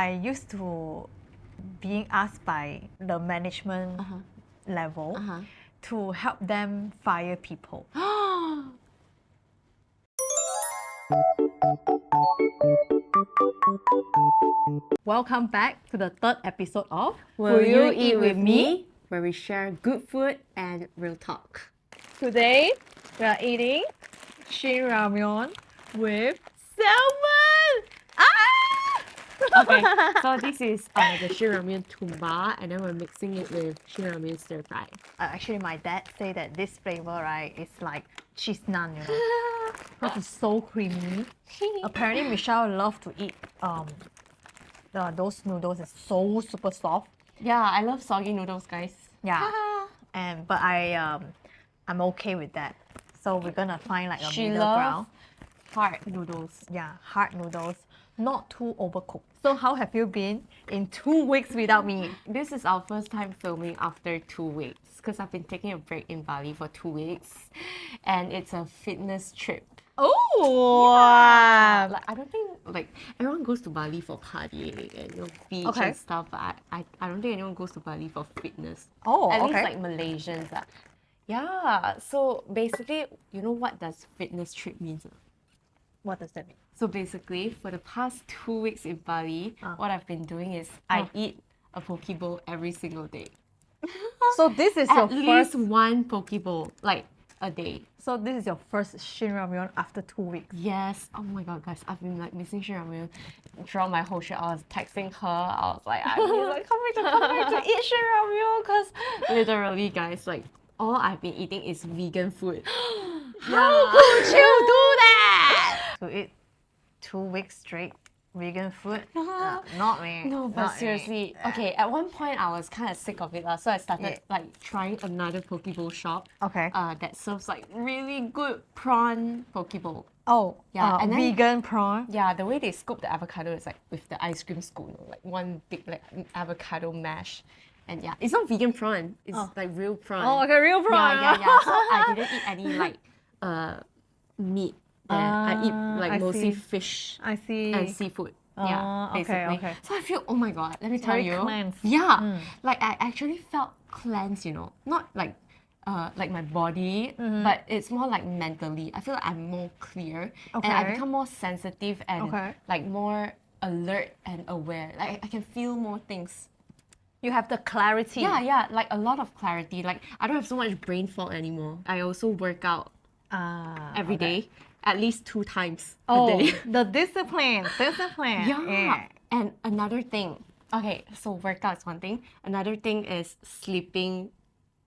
I used to being asked by the management level to help them fire people. Welcome back to the third episode of Will You Eat With Me? Where we share good food and real talk. Today we are eating Shin Ramyun with salmon! Okay, so this is the Shin Ramyun Toomba, and then we're mixing it with Shin Ramyun stir fry. Actually, my dad say that this flavor, right, is like cheese naan, you know, because it's so creamy. Apparently, Michelle loves to eat those noodles. It's so super soft. Yeah, I love soggy noodles, guys. Yeah, but I'm okay with that. So we're gonna find like a She middle ground. Hard noodles. Yeah, hard noodles, not too overcooked. So how have you been in 2 weeks without me? This is our first time filming after 2 weeks because I've been taking a break in Bali for 2 weeks, and it's a fitness trip. Oh, Like, I don't think like everyone goes to Bali for partying and beach and stuff, but I don't think anyone goes to Bali for fitness. Oh, At okay. least like Malaysians. Yeah. So basically, you know what does fitness trip means? What does that mean? So basically, for the past 2 weeks in Bali, what I've been doing is I eat a poke bowl every single day. So this is At your least first. one poke bowl, like a day. So this is your first Shin Ramyun after 2 weeks. Yes. Oh my god, guys, I've been like missing Shin Ramyun throughout my whole trip. I was texting her. I was like, I'm like, come back to eat Shin Ramyun, because literally, guys, like all I've been eating is vegan food. How could you do that? To eat 2 weeks straight vegan food? Not me. No, but Not me. seriously, okay, at one point I was kind of sick of it, so I started like trying another poke bowl shop. Okay. That serves like really good prawn poke bowl. Oh, Yeah, and then- vegan prawn. Yeah, the way they scoop the avocado is like with the ice cream scoop, like one big like avocado mash. And yeah, it's not vegan prawn, it's like real prawn. Oh, okay, real prawn. Yeah. So I didn't eat any like meat there. I eat like I mostly see. fish I see. and seafood. Yeah, okay, basically. okay. So I feel, oh my god, let me tell very you. cleansed. Yeah, like I actually felt cleansed, you know, not like my body, but it's more like mentally. I feel like I'm more clear, and I Okay. become more sensitive and Okay. like more alert and aware. Like I can feel more things. You have the clarity. Yeah, like a lot of clarity. Like I don't have so much brain fog anymore. I also work out every day, at least 2 times a Oh, day. the discipline. Yeah. And another thing, okay, so workout is one thing. Another thing is sleeping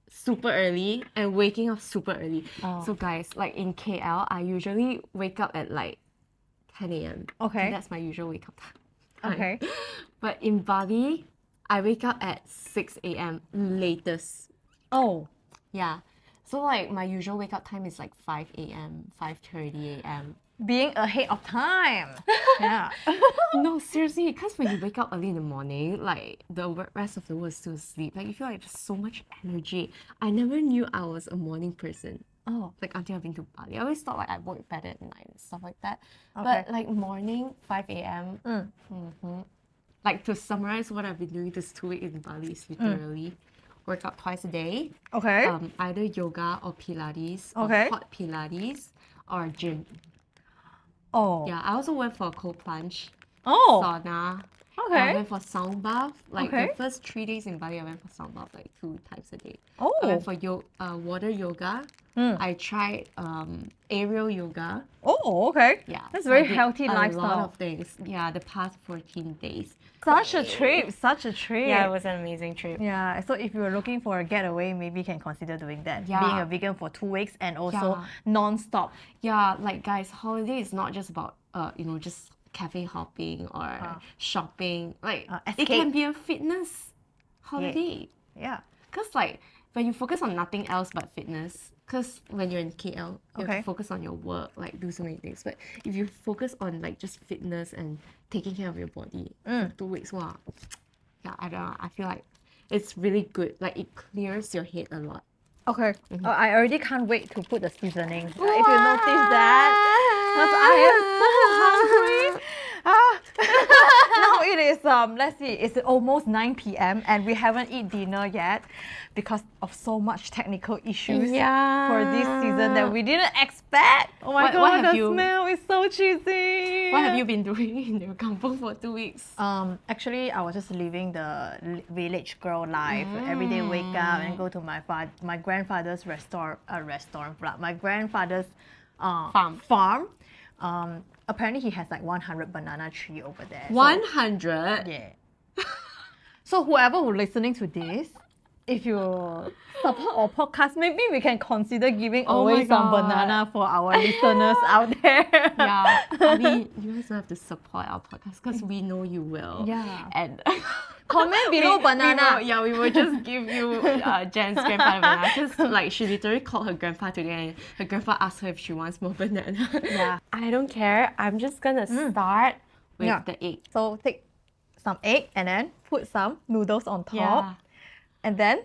super early and waking up super early. So guys, like in KL, I usually wake up at like 10 a.m. Okay. That's my usual wake up time. Okay. But in Bali, I wake up at 6 a.m. latest. Oh, Yeah. So like my usual wake up time is like 5 a.m., 5:30 a.m. being ahead of time. Yeah. No, seriously, because when you wake up early in the morning, like the rest of the world is still asleep. Like you feel like there's so much energy. I never knew I was a morning person. Oh. Like until I've been to Bali. I always thought like I work better at night and stuff like that. Okay. But like morning, 5 a.m. Like to summarize what I've been doing this 2 weeks in Bali is literally work out twice a day. Okay. Either yoga or Pilates, Okay. or hot Pilates, or gym. Oh. Yeah, I also went for a cold plunge, Oh. sauna. Okay. I went for sound bath. Like Okay. the first 3 days in Bali, I went for sound bath like 2 times a day. Oh. I went for water yoga. I tried aerial yoga. Oh, okay. Yeah, That's so very I did healthy a lifestyle. lot of things. Yeah, the past 14 days. Such a trip. Yeah, it was an amazing trip. Yeah, so if you're looking for a getaway, maybe you can consider doing that. Yeah. Being a vegan for 2 weeks and also Yeah. non-stop. Yeah, like guys, holiday is not just about just cafe hopping or shopping. Like it escape. can be a fitness holiday. Yeah. Cause like when you focus on nothing else but fitness, cause when you're in KL, you have Okay. to focus on your work, like do so many things. But if you focus on like just fitness and taking care of your body for 2 weeks, wow. Yeah, I don't know. I feel like it's really good. Like it clears your head a lot. Okay. I already can't wait to put the seasoning. If you notice that. Because I am so hungry. Now it is let's see, it's almost 9 p.m. and we haven't eaten dinner yet because of so much technical issues for this season that we didn't expect. Oh my god, the smell is so cheesy. What have you been doing in your kampong for 2 weeks? Actually, I was just living the village girl life. Every day wake up and go to my grandfather's my grandfather's farm. Apparently he has like 100 banana tree over there. 100? Yeah. So whoever who's listening to this, if you support our podcast, maybe we can consider giving away some banana for our listeners out there. Yeah, I mean, you guys don't have to support our podcast because we know you will. Yeah. And comment below banana. We will just give you Jen's grandpa banana because like she literally called her grandpa today and her grandpa asked her if she wants more banana. Yeah. I don't care. I'm just gonna start with the egg. So take some egg and then put some noodles on top. Yeah. And then,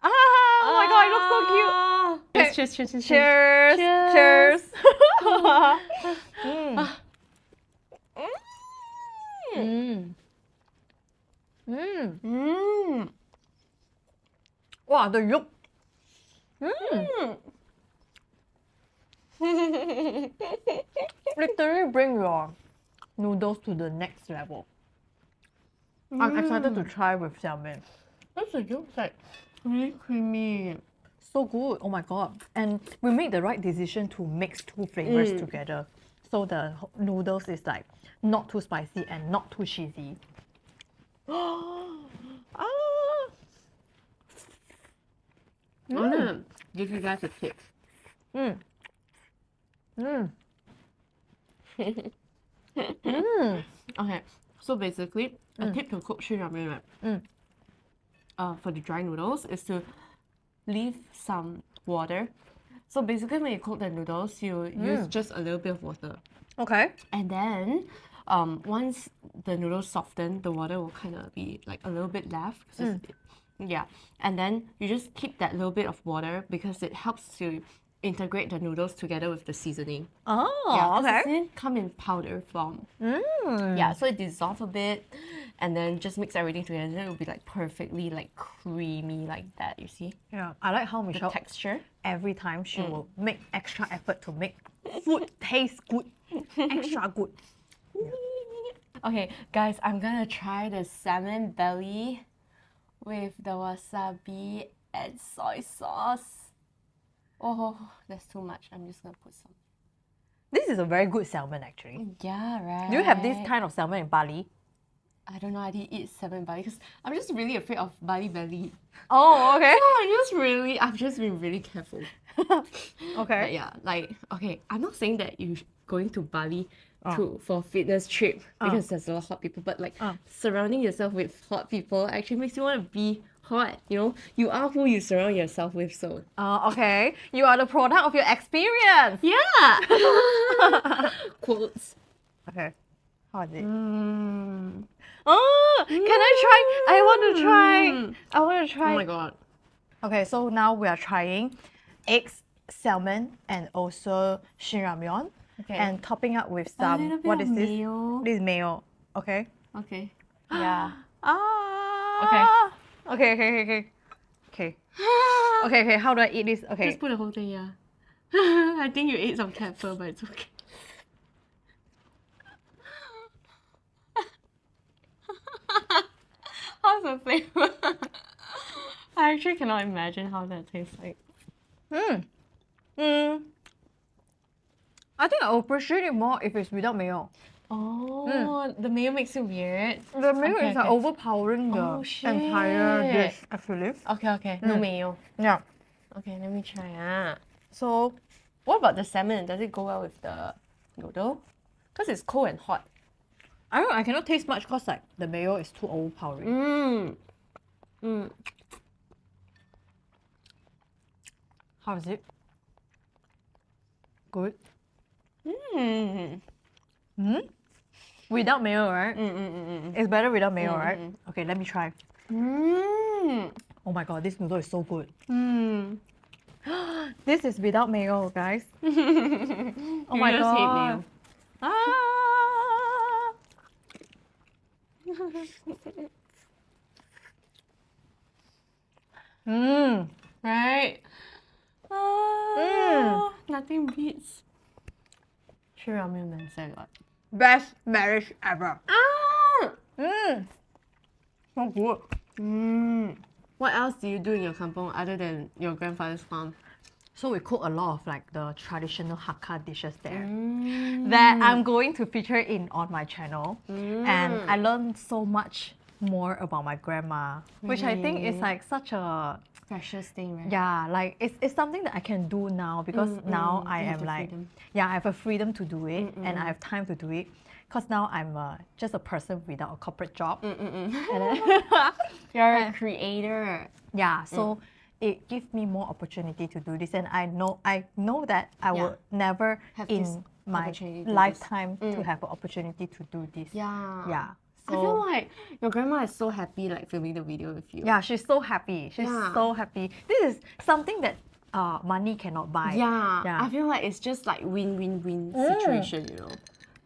oh my god, it looks so cute. Cheers. Cheers. Wow, the yolk. Literally bring your noodles to the next level. I'm excited to try with salmon. That's the yolk like really creamy. So good. Oh my god. And we made the right decision to mix two flavors together. So the noodles is like not too spicy and not too cheesy. I'm gonna give you guys a tip. Okay, so basically, a tip to cook Shin Ramyun, for the dry noodles is to leave some water. So basically, when you cook the noodles, you use just a little bit of water. Okay. And then, once the noodles soften, the water will kind of be like a little bit left. Yeah, and then you just keep that little bit of water because it helps to integrate the noodles together with the seasoning. Oh, Yeah, okay. the seasoning come in powder form. Yeah, so it dissolves a bit, and then just mix everything together. It will be like perfectly like creamy like that. You see Yeah, I like how the Michelle texture. every time she will make extra effort to make food taste good, extra good. Okay, guys, I'm gonna try the salmon belly with the wasabi and soy sauce. Oh, that's too much. I'm just gonna put some. This is a very good salmon actually. Yeah, right. Do you have this kind of salmon in Bali? I don't know. I didn't eat salmon belly because I'm just really afraid of Bali belly. Oh, okay. So I've just been really careful. Okay. But yeah, like, okay, I'm not saying that you going to Bali for fitness trip because there's a lot of hot people, but like surrounding yourself with hot people actually makes you want to be hot. You know, you are who you surround yourself with. So Okay. You are the product of your experience. yeah. Quotes. Okay. How is it? Oh, can I try? I want to try. I want to try. Oh my god. Okay, so now we are trying eggs, salmon, and also Shin Ramyun. Okay. And topping up with A little some, bit what of is this? mayo. This is mayo. Okay. Okay. Yeah. Okay. Okay, how do I eat this? Okay. Just put the whole thing, yeah. I think you ate some pepper, but it's okay. How's the flavor? I actually cannot imagine how that tastes like. I think I appreciate it more if it's without mayo. Oh, the mayo makes it weird. The mayo Okay, is like okay. overpowering the Oh, entire shit. dish, actually. Okay, no mayo. Yeah. Okay, let me try. So, What about the salmon? Does it go well with the noodle? Because it's cold and hot. I don't know, I cannot taste much because like the mayo is too overpowering. How is it? Good. Without mayo, right? It's better without mayo, right? Okay, let me try. Oh my god, this noodle is so good. This is without mayo, guys. Oh my just hate god. mayo. Ah. Mm. Right? Nothing beats Shin Ramyun and salad. Best marriage ever. Ah! Mm. So good. What else do you do in your kampong other than your grandfather's farm? So we cook a lot of like the traditional Hakka dishes there Mm. that I'm going to feature in on my channel. And I learned so much more about my grandma, which I think is like such a Precious thing, right? yeah, like it's something that I can do now because now I You have am the like freedom. yeah, I have a freedom to do it and I have time to do it because now I'm just a person without a corporate job. And then You're a creator. yeah, so it gives me more opportunity to do this, and I know that I will never Have this in my opportunity to do this. lifetime to have an opportunity to do this. Yeah. Yeah. I feel like your grandma is so happy like filming the video with you. Yeah, she's so happy. She's Yeah. so happy. This is something that money cannot buy. Yeah. I feel like it's just like win-win-win situation, you know.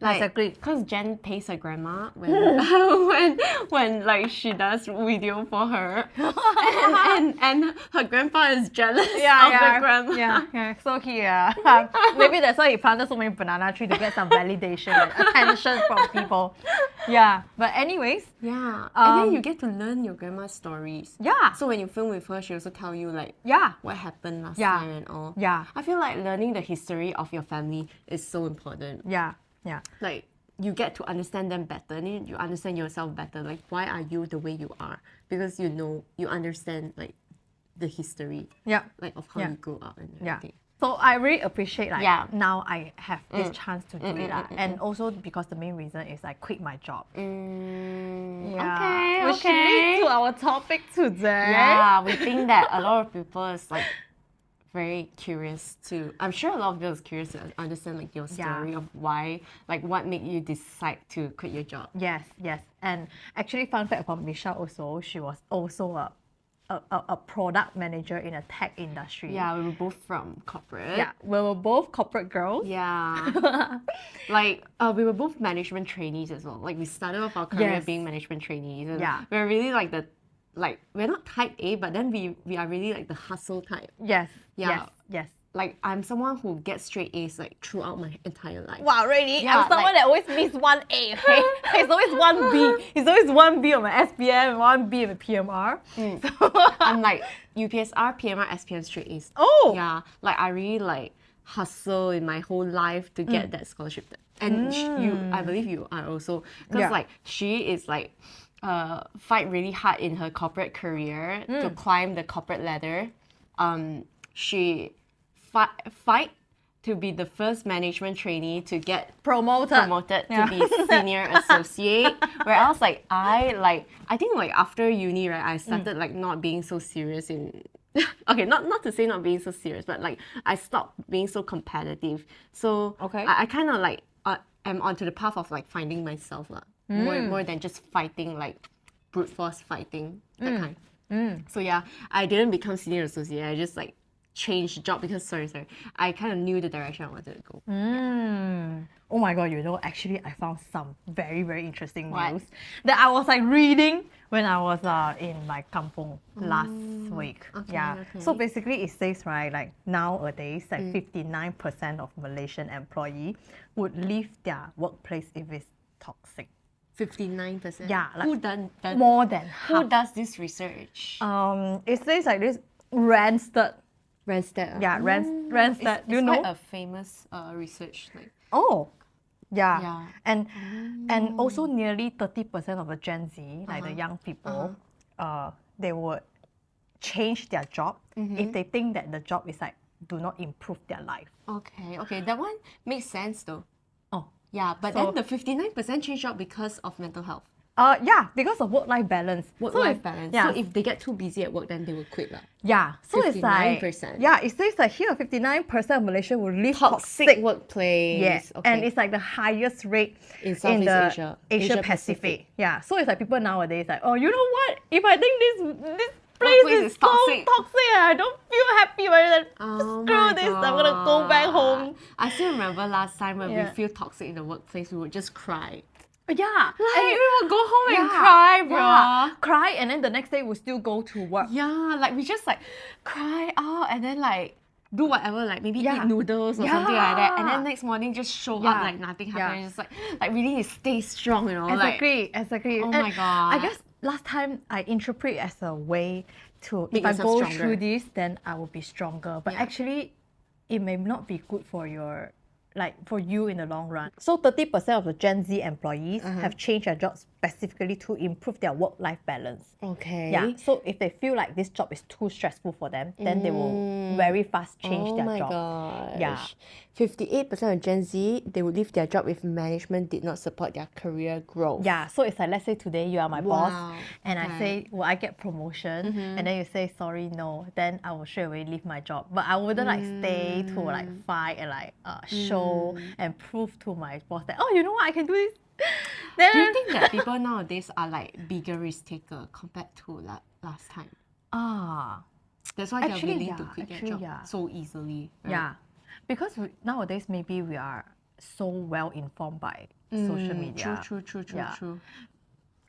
Like, Exactly. Because Jen pays her grandma when when like she does video for her, and her grandpa is jealous of the grandma. Yeah. So he maybe that's why he planted so many banana trees to get some validation and attention from people. Yeah. But anyways. Yeah. And then you get to learn your grandma's stories. Yeah. So when you film with her, she also tell you like Yeah. what happened last Yeah. time and all. Yeah. I feel like learning the history of your family is so important. Yeah. Yeah. Like you get to understand them better, and then you understand yourself better. Like why are you the way you are? Because you understand like the history. Yeah. Like of how you grew up and Yeah. everything. So I really appreciate like Yeah. now I have this chance to do it. And also because the main reason is I quit my job. Okay. Which leads to our topic today. Yeah, we think that a lot of people is like very curious to. I'm sure a lot of people is curious to understand like your story of why, like what made you decide to quit your job. Yes. And actually fun fact about Michelle also, she was also a product manager in a tech industry. Yeah, we were both from corporate. Yeah. We were both corporate girls. Yeah. Like we were both management trainees as well. Like we started off our career Yes. being management trainees. And Yeah. we're really like we're not type A, but then we are really like the hustle type. Yes. Yeah. Yes. Like I'm someone who gets straight A's like throughout my entire life. Wow, really? Yeah, I'm someone that always miss one A, okay? It's always one B. It's always one B on my SPM, one B on my PMR. So, I'm like UPSR, PMR, SPM straight A's. oh! Yeah, like I really like hustle in my whole life to get that scholarship. And you, I believe you are also, because like she is like fight really hard in her corporate career to climb the corporate ladder. She fight to be the first management trainee to get promoted to be senior associate. Whereas like I think like after uni, right, I started like not being so serious in okay, not to say not being so serious, but like I stopped being so competitive. So I kind of like am onto the path of like finding myself more than just fighting, like brute force fighting that kind. So yeah, I didn't become senior associate. I just like changed job because sorry, I kind of knew the direction I wanted to go. Oh my god, actually I found some very, very interesting news that I was like reading when I was in my kampong last week. So basically it says, right, like nowadays like 59% of Malaysian employee would leave their workplace if it's toxic. 59%? Yeah, like who done more than half. Who does this research? It says like this Randstad. Randstad. Yeah, Randstad. Do you it's know? quite a famous research. Like. Oh, yeah. And also nearly 30% of the Gen Z, like the young people, they would change their job if they think that the job is like do not improve their life. Okay, that one makes sense though. Oh, yeah, but then the 59% change job because of mental health. Yeah, because of work-life balance. Work-life balance. Yeah. So if they get too busy at work, then they will quit. Yeah. So it's like 59%. Yeah, it says like here 59% of Malaysia will leave toxic workplace. Yes. Okay. And it's like the highest rate in Southeast the Asia Pacific. Yeah. So it's like people nowadays like, oh, you know what? If I think this workplace Workplace is is so toxic. toxic. I don't feel happy when I Oh screw my this. I'm gonna go back home. I still remember last time when we Yeah. feel toxic in the workplace, we would just cry. Yeah, Like, we would go home and yeah, cry, bro. yeah. Cry, and then the next day we still go to work. Yeah, like we just like cry out and then like do whatever, like maybe Yeah. eat noodles or something like that, and then Yeah. next morning just show up Yeah. like nothing Yeah. happened. Just like really need to stay strong, you know. Exactly. Oh And my God. I guess last time I interpret as a way to, Make if I yourself go stronger. through this, then I will be stronger. But Yeah. actually, it may not be good for your, like for you in the long run. So 30% of the Gen Z employees have changed their jobs specifically to improve their work-life balance. Okay. Yeah. So if they feel like this job is too stressful for them, then they will very fast change their job. Gosh. Yeah. 58% of Gen Z, they would leave their job if management did not support their career growth. Yeah, so it's like, let's say today you are my boss, Wow, and I okay. say, will I get promotion? And then you say, sorry, no. Then I will straight away leave my job. But I wouldn't like stay to like fight and like show and prove to my boss that, oh, you know what, I can do this. Then, Do you think that people nowadays are like bigger risk taker compared to like last time? That's why Actually, they're willing yeah, to quit actually, their job yeah. so easily. Right? yeah, because nowadays maybe we are so well informed by social media. True. Yeah.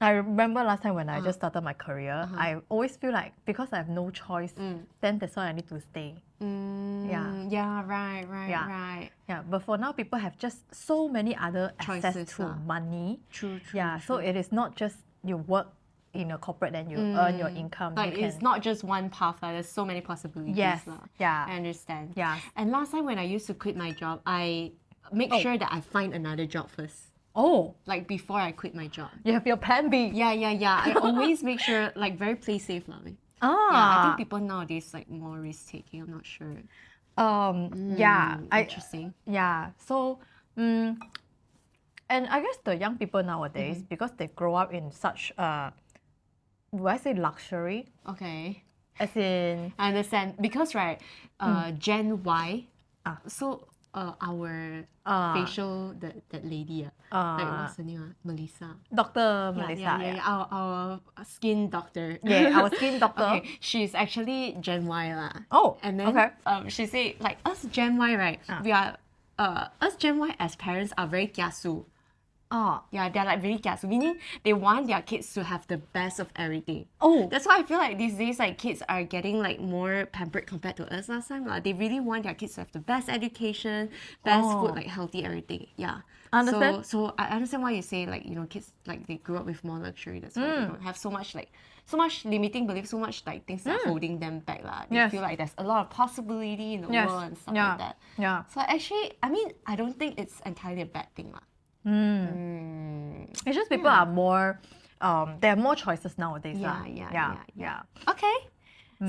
I remember last time when I Uh-huh. just started my career, I always feel like because I have no choice, then that's why I need to stay. Yeah, right. Yeah, but for now, people have just so many other access Choices, to money. True. Yeah, so it is not just you work in a corporate and you earn your income. Like you it's can, not just one path, like, there's so many possibilities. Yes, lah. yeah. I understand. Yeah. And last time when I used to quit my job, I make sure that I find another job first. oh, Like before I quit my job. you have your plan B. Yeah. I always make sure, like, very play safe, lah. Yeah, I think people nowadays like more risk taking. I'm not sure. Yeah, Interesting. yeah. So, and I guess the young people nowadays, because they grow up in such would I say luxury? Okay. As in, I understand because right, Gen Y. So our facial that lady like what's her name? Melissa. Dr. Melissa. Yeah. Our skin doctor. Yeah, our skin doctor. Okay, she's actually Gen Y lah. Oh, And then okay. she said like us Gen Y right, we are us Gen Y as parents are very kiasu. Oh, Yeah, they're like really kiasu, meaning they want their kids to have the best of everything. Oh. That's why I feel like these days like kids are getting like more pampered compared to us last time. They really want their kids to have the best education, best food, like healthy everything. Yeah. Understand. So I understand why you say like, you know, kids like they grew up with more luxury. That's why they don't have so much limiting beliefs, so much like things that are holding them back. They Yes. feel like there's a lot of possibility in the Yes. world and stuff Yeah. like that. Yeah. So actually, I mean, I don't think it's entirely a bad thing. It's just people are more, there are more choices nowadays. Yeah. Okay.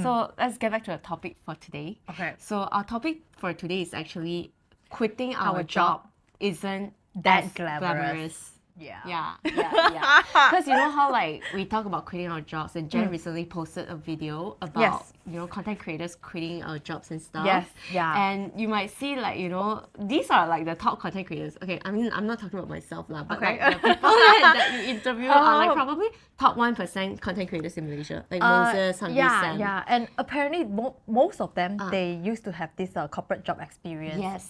So let's get back to the topic for today. Okay. So our topic for today is actually quitting our Our job job isn't that as glamorous. Yeah. Because you know how like we talk about quitting our jobs, and Jen recently posted a video about Yes. you know content creators quitting our jobs and stuff. Yes, yeah. And you might see like you know these are like the top content creators. Okay, I mean I'm not talking about myself lah, but Okay. like the people that you interview are like Oh. probably top 1% content creators in Malaysia, like Moses, Hungry Sam. Yeah, and apparently most of them they used to have this corporate job experience. Yes.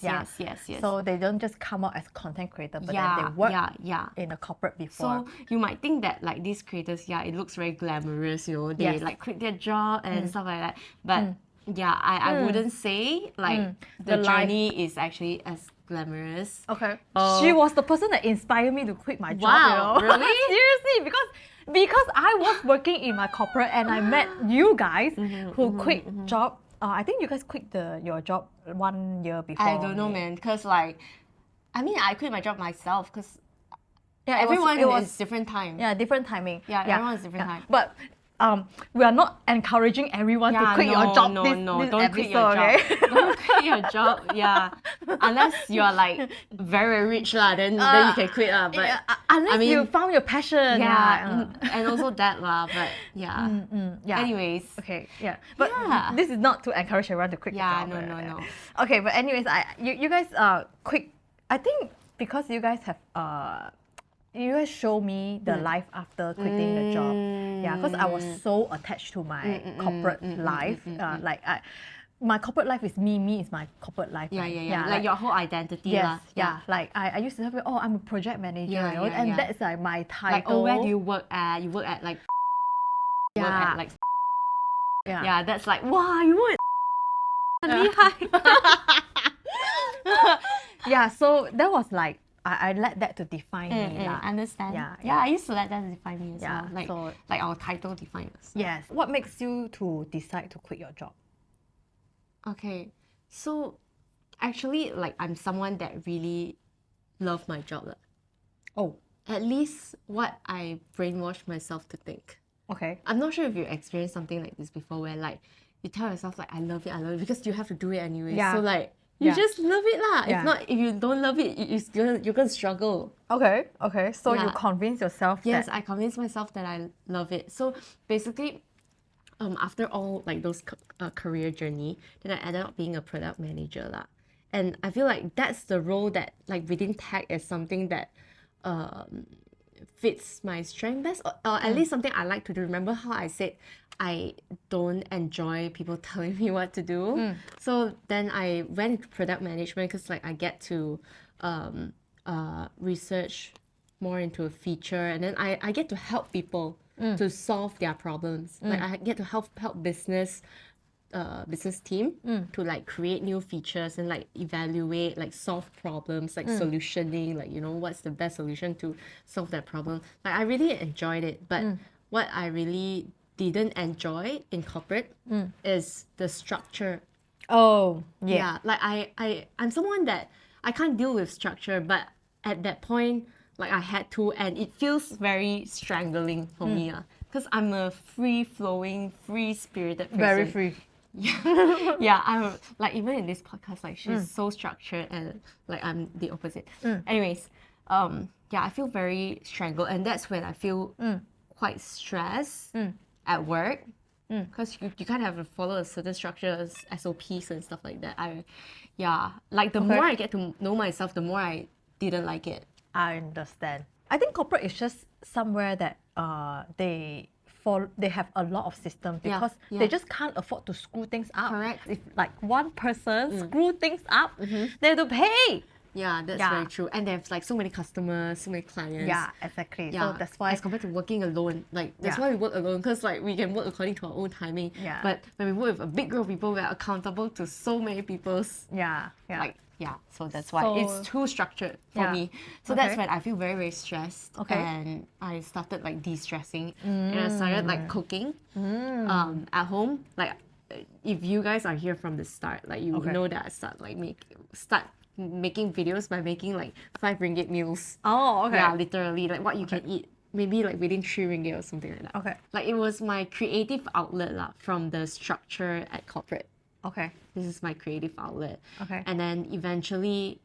So they don't just come out as content creator, but then Yeah, they work yeah. in a corporate before. So you might think that like these creators, yeah, it looks very glamorous, you know, they Yes. like quit their job and stuff like that. But yeah, I wouldn't say like the The life- journey is actually as glamorous. Okay. She was the person that inspired me to quit my job. Wow, you know? really? Seriously, because I was working in my corporate and I met you guys who quit job. I think you guys quit your job 1 year before. I don't know, man, because like, I mean, I quit my job myself because Yeah, everyone it was is different time. yeah, different timing. Yeah, everyone's different time. But we are not encouraging everyone to quit your job No, this don't quit your episode, job. okay? Don't quit your job. Yeah, unless you are like very rich lah, then you can quit lah. But Yeah, unless I mean, you found your passion. yeah, and also that lah. But yeah. yeah. Anyways. Okay, yeah. But Yeah. this is not to encourage everyone to quit Yeah, the job. no. Okay, but anyways, you guys quit. I think because you guys have you guys show me the life after quitting the job. Yeah, Yeah, because I was so attached to my corporate life. My corporate life is me. Me is my corporate life. Yeah, right? yeah, yeah. Like your whole identity. Yes, lah. yeah. Like I used to have, oh, I'm a project manager, Yeah, you know, yeah, and yeah. that's like my title. Like, oh, where do you work at? You work at like. Work Yeah. at like. Yeah. Yeah, that's like, wow, you work. Yeah, so that was like I let that to define me. Understand. Yeah, Yeah, I used to let that define me as Yeah, well. Like our title defines us. Yes. What makes you to decide to quit your job? Okay, so actually, like I'm someone that really love my job. Lah. Oh, At least what I brainwashed myself to think. okay. I'm not sure if you experienced something like this before, where like you tell yourself like I love it, because you have to do it anyway. Yeah. So like you Yeah. just love it lah. Yeah. If not, if you don't love it, you're gonna struggle. Okay, okay. So you Yeah. convince yourself Yes, that I convinced myself that I love it. So basically, after all like those career journey, then I ended up being a product manager lah. And I feel like that's the role that like within tech is something that fits my strength best, or at least something I like to do. Remember how I said I don't enjoy people telling me what to do? So then I went into product management because like I get to research more into a feature, and then I get to help people to solve their problems. Like I get to help business team to like create new features and like evaluate, like solve problems, like solutioning, like you know what's the best solution to solve that problem. Like I really enjoyed it, but what I really didn't enjoy in corporate is the structure. oh yeah. Yeah, like I'm someone that I can't deal with structure, but at that point, like I had to, and it feels very strangling for me, because I'm a free-flowing, free-spirited person. Very free. Yeah, yeah. I'm like even in this podcast, like she's so structured, and like I'm the opposite. Anyways, yeah, I feel very strangled, and that's when I feel quite stressed at work. Because you kind of have to follow a certain structure, SOPs and stuff like that. Like the more I get to know myself, the more I didn't like it. I understand. I think corporate is just somewhere that they have a lot of systems because they just can't afford to screw things up. Correct. If like one person screw things up, they have to pay. Yeah, that's very true. And they have like so many customers, so many clients. Yeah, exactly. Yeah. So that's why as compared to working alone, like that's why we work alone, because like we can work according to our own timing. Yeah. But when we work with a big group of people, we're accountable to so many people's so that's why it's too structured for me. So that's when I feel very, very stressed. And I started like de-stressing, and I started like cooking at home. Like if you guys are here from the start, like you know that I start making videos by making like 5 ringgit meals. Oh, okay. Yeah, literally like what you can eat maybe like within 3 ringgit or something like that. Okay. Like it was my creative outlet lah, from the structure at corporate. Okay. This is my creative outlet. Okay. And then eventually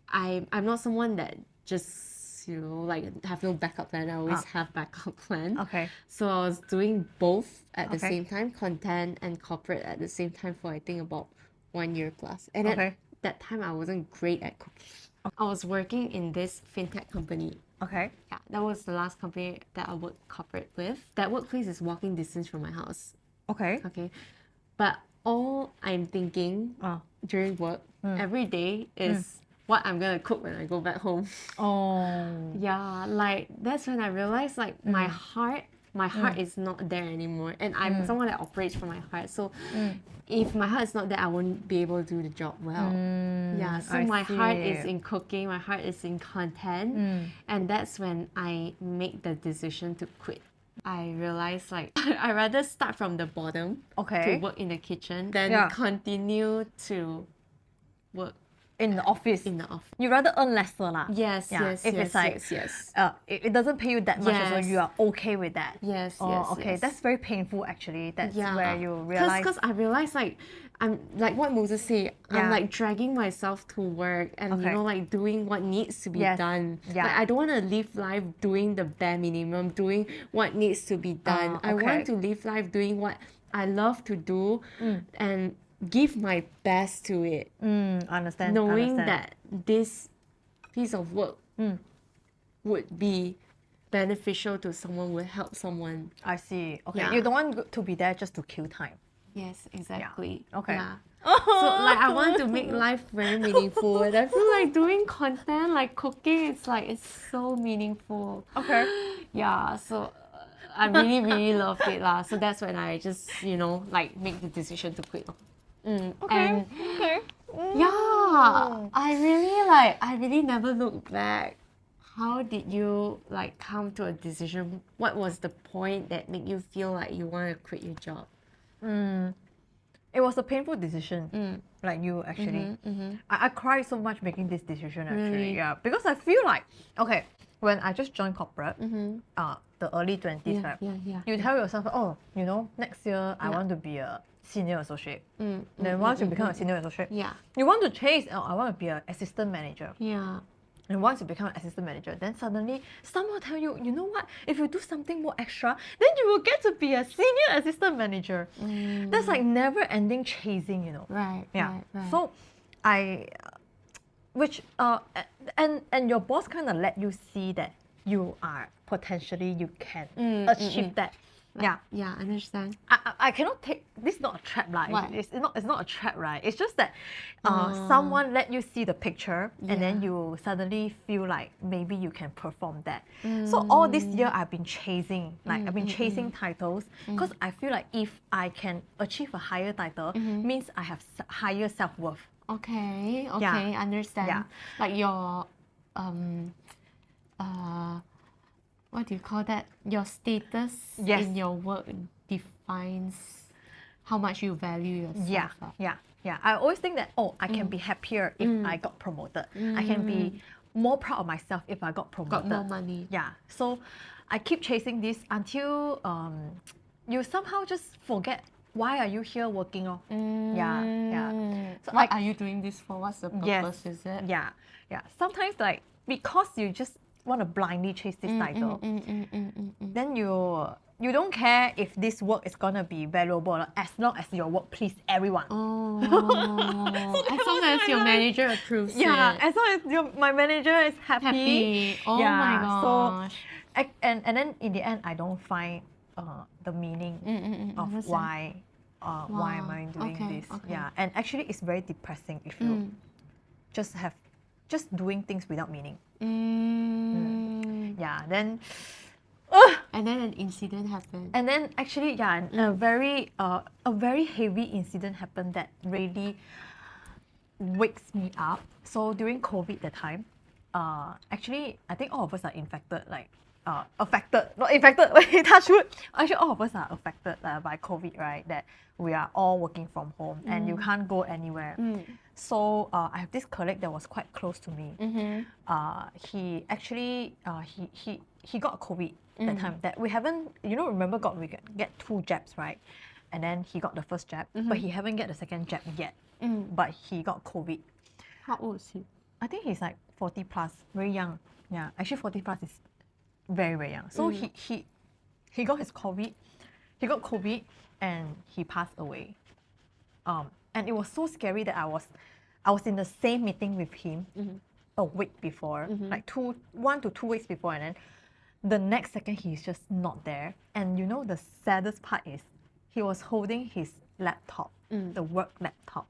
I'm not someone that just, you know, like have no backup plan. I always have backup plan. Okay. So I was doing both at the same time, content and corporate at the same time for I think about 1 year plus. And at that time I wasn't great at cooking. I was working in this fintech company. Okay. Yeah, that was the last company that I worked corporate with. That workplace is walking distance from my house. Okay. Okay. But all I'm thinking during work every day is what I'm gonna cook when I go back home. Oh. Yeah, like that's when I realized like my heart is not there anymore, and I'm someone that operates from my heart. So if my heart is not there, I won't be able to do the job well. Yeah, so my heart is in cooking, my heart is in content, and that's when I make the decision to quit. I realized like I rather start from the bottom to work in the kitchen than continue to work in the office. You rather earn lesser lah. Yes, yes, if yes, it's like, yes. It doesn't pay you that much, so you are okay with that. Yes, okay. yes. That's very painful actually. That's where you realize. Because I realized like I'm like what Moses said. I'm like dragging myself to work and you know like doing what needs to be done. Yeah. Like I don't want to live life doing the bare minimum, doing what needs to be done. I want to live life doing what I love to do and give my best to it. Understand. Knowing that this piece of work would be beneficial to someone will help someone. I see. Okay. Yeah. You don't want to be there just to kill time. Yes, exactly. Okay. Yeah. So like I want to make life very meaningful, and I feel like doing content like cooking, it's so meaningful. Okay. Yeah. So I really love it lah. So that's when I just like make the decision to quit. Okay. And Okay. yeah, I really never looked back. How did you like come to a decision? What was the point that made you feel like you want to quit your job? It was a painful decision, like you actually. I cried so much making this decision actually. Really? Yeah, because I feel like, okay, when I just joined corporate, the early 20s, right? Yeah. You tell yourself, oh, next year I want to be a senior associate. Then once you become a senior associate, Yeah. you want to chase, oh, I want to be an assistant manager. Yeah. And once you become an assistant manager, then suddenly someone tell you, you know what? If you do something more extra, then you will get to be a senior assistant manager. That's like never-ending chasing, Right. Yeah. Right. So, and your boss kind of let you see that you can achieve that. Yeah. Yeah, I understand. I cannot take this. Is not a trap, like What? it's not a trap, right? It's just that someone let you see the picture, and then you suddenly feel like maybe you can perform that. So all this year I've been chasing, I've been chasing titles because I feel like if I can achieve a higher title, means I have higher self-worth. Okay. Yeah. Understand. Yeah. Like your what do you call that? Your status Yes. in your work defines how much you value yourself. Yeah. I always think that, I can be happier if I got promoted. I can be more proud of myself if I got promoted. Got more money. Yeah. So I keep chasing this until you somehow just forget why are you here working on. Yeah. So What are you doing this for? What's the purpose? Is it? Yeah. Sometimes because you just want to blindly chase this title, then you don't care if this work is gonna be valuable as long as your work please everyone. As long as your manager approves it. As long as my manager is happy. Oh my gosh. So, and then in the end, I don't find the meaning of why am I doing this. Okay. Yeah, and actually, it's very depressing if you just doing things without meaning. Yeah, then. And then an incident happened. And then actually, a very heavy incident happened that really wakes me up. So during COVID that time, actually I think all of us are not infected, touch wood. Actually all of us are affected by COVID, right? That we are all working from home and you can't go anywhere. So I have this colleague that was quite close to me. He actually he got COVID that time. That we haven't, remember we get 2 jabs, right? And then he got the first jab, but he haven't get the second jab yet. But he got COVID. How old is he? I think he's like 40 plus, very young. Yeah, actually 40 plus is very, very young. So he got his COVID. He got COVID and he passed away. And it was so scary that I was in the same meeting with him a week before, like 1 to 2 weeks before, and then the next second he's just not there. And the saddest part is he was holding his laptop, the work laptop,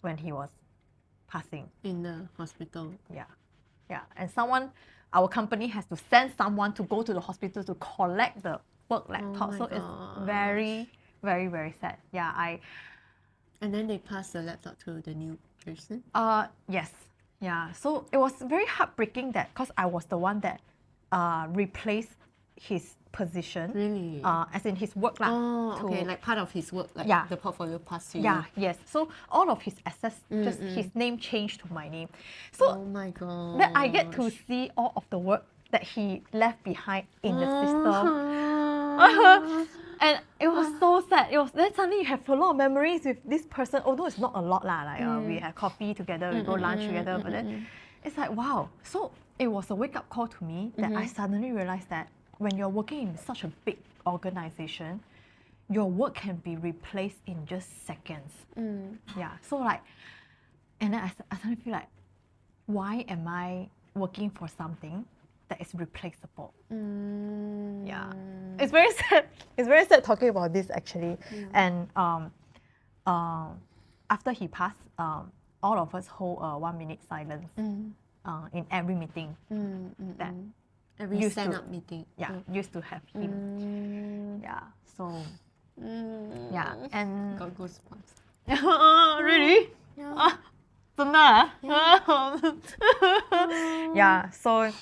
when he was passing. In the hospital. Yeah. And our company has to send someone to go to the hospital to collect the work laptop. So it's very, very, very sad. Yeah, And then they passed the laptop to the new person? Yes. Yeah. So it was very heartbreaking that because I was the one that replaced his position. Really? As in his work lah. Okay, like part of his work, like the portfolio passed to you. Yeah, yes. So all of his assets, just his name changed to my name. So oh my god. that I get to see all of the work that he left behind in the system. And it was so sad. Then suddenly you have a lot of memories with this person, although it's not a lot lah. Like we have coffee together, we go lunch together, but then it's like wow. So it was a wake-up call to me that I suddenly realized that when you're working in such a big organization, your work can be replaced in just seconds. Yeah. So and then I suddenly feel like, why am I working for something that is replaceable. Mm. Yeah. It's very sad. It's very sad talking about this actually. And after he passed, all of us hold a 1 minute silence in every meeting that Every used stand-up meeting. used to have him. Yeah. So yeah. And Got goosebumps. really? Yeah. 真的啊? Yeah. So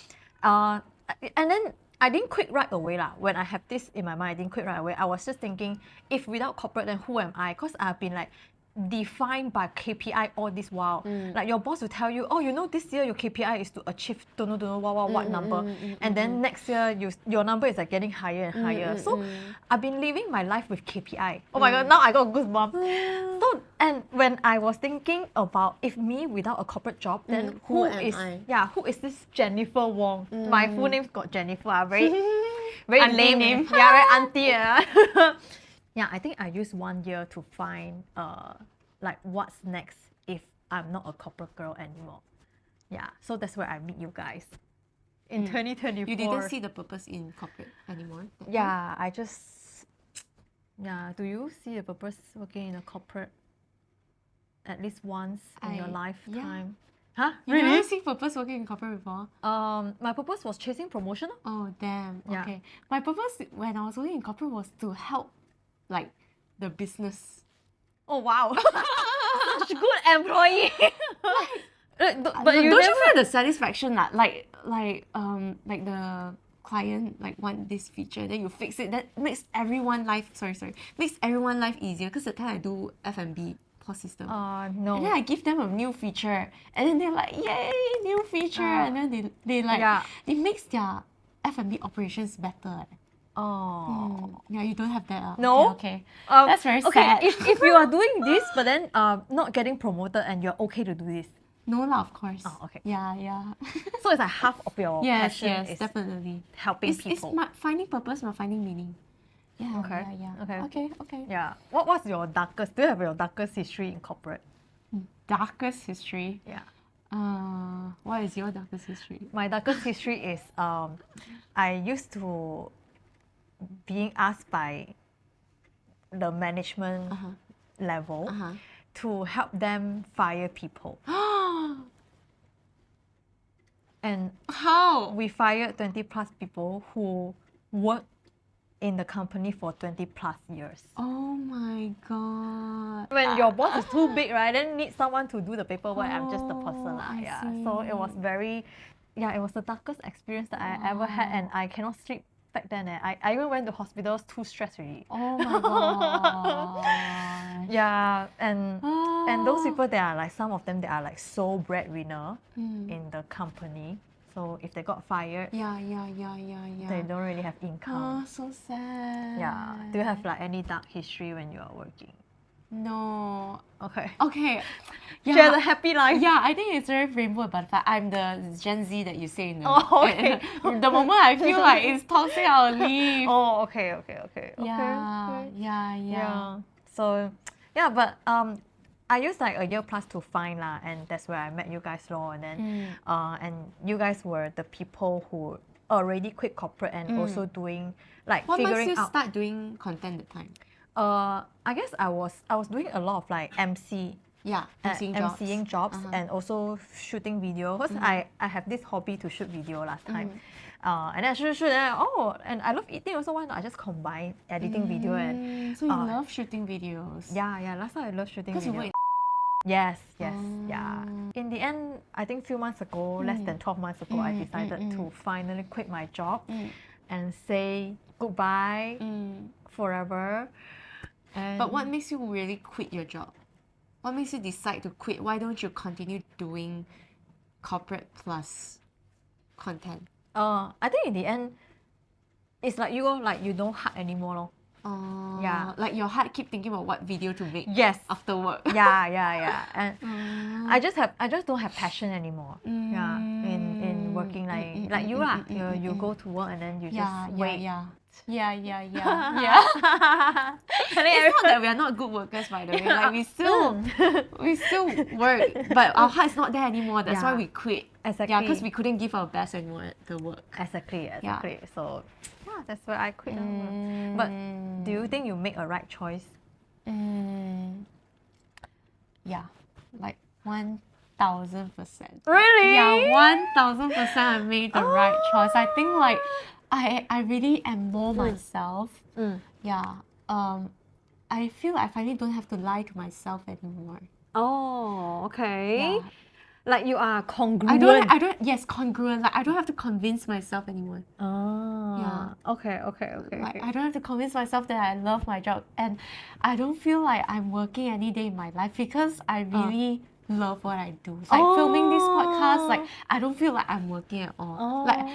and then I didn't quit right away lah. When I have this in my mind, I didn't quit right away. I was just thinking, if without corporate, then who am I? Because I've been like defined by KPI all this while. Like your boss will tell you, oh, you know, this year your KPI is to achieve don't know what number, and then next year your number is like getting higher and higher. So I've been living my life with KPI. Oh my god, now I got goosebumps. So and when I was thinking about if me without a corporate job, then who am is I? who is this Jennifer Wong? My full name's got Jennifer. Very Auntie lame name. Yeah, very auntie. Yeah, I think I used 1 year to find like what's next if I'm not a corporate girl anymore. Yeah, so that's where I meet you guys in 2024. You didn't see the purpose in corporate anymore? Yeah, I just do you see the purpose working in a corporate at least once in your lifetime? Huh? You never see purpose working in corporate before? My purpose was chasing promotion. Oh, damn. Yeah. Okay. My purpose when I was working in corporate was to help like the business. Oh wow. Such good employee. But you don't you feel the satisfaction like the client like want this feature, then you fix it, that makes everyone life makes everyone life easier, because the time I do F&B POS system. No. And then I give them a new feature, and then they're like, yay, new feature, and then they like it makes their F&B operations better. Oh. Yeah, you don't have that. No. Okay. That's very sad. If you are doing this but then not getting promoted and you're okay to do this. No lah, of course. Oh, okay. Yeah. So it's like half of your passion is definitely helping it's people. It's finding purpose, not finding meaning. Yeah. Okay. Okay. Yeah. What's your darkest? Do you have your darkest history in corporate? Darkest history. Yeah. What is your darkest history? My darkest history is I used to being asked by the management level to help them fire people. And how? We fired 20 plus people who worked in the company for 20 plus years. Oh my god. When your boss is too big, right, then need someone to do the paperwork. I'm just the person. I See. So it was it was the darkest experience that I ever had, and I cannot sleep back then. I even went to hospitals too stressed already. Oh my god. Yeah, and those people, they are like, some of them, they are like sole breadwinner in the company. So if they got fired, they don't really have income. Oh, so sad. Yeah. Do you have like any dark history when you are working? No. Okay. Yeah. The happy life. Yeah, I think it's very rainbow and butterfly. I'm the Gen Z that you say in the okay. The moment I feel like it's toxic, I'll leave. Oh, okay. Yeah. So, yeah, but I used like a year plus to find lah, and that's where I met you guys lor. And then and you guys were the people who already quit corporate and also doing like what figuring makes you out. start doing content at the time? I guess I was doing a lot of like emceeing jobs and also shooting video, because I have this hobby to shoot video last time. And then I shoot and I love eating also. Why not I just combine editing video and so you love shooting videos? Yeah, last time I love shooting because video. you work Yes, yeah. In the end, I think a few months ago, less than 12 months ago, I decided to finally quit my job and say goodbye forever. And but what makes you really quit your job? What makes you decide to quit? Why don't you continue doing corporate plus content? I think in the end, it's like you don't heart anymore. Lor. Yeah. Like your heart keep thinking about what video to make. Yes. After work. Yeah. And I just don't have passion anymore. Yeah. In working working like you lah. You go to work and then you just wait. Yeah. It's not that we are not good workers, by the way. Like we still work, but our heart's not there anymore. That's why we quit. Exactly. Yeah, because we couldn't give our best anymore at the work. Exactly. So yeah, that's why I quit. But do you think you make a right choice? Yeah, like 1000%. Really? Yeah, 1000% I made the right choice. I think like I really am more myself. Yeah. I feel like I finally don't have to lie to myself anymore. Oh, okay. Yeah. Like you are congruent. Yes, congruent. Like I don't have to convince myself anymore. Oh. Yeah. Okay. Like I don't have to convince myself that I love my job, and I don't feel like I'm working any day in my life because I really love what I do. It's like filming this podcast, like I don't feel like I'm working at all. Like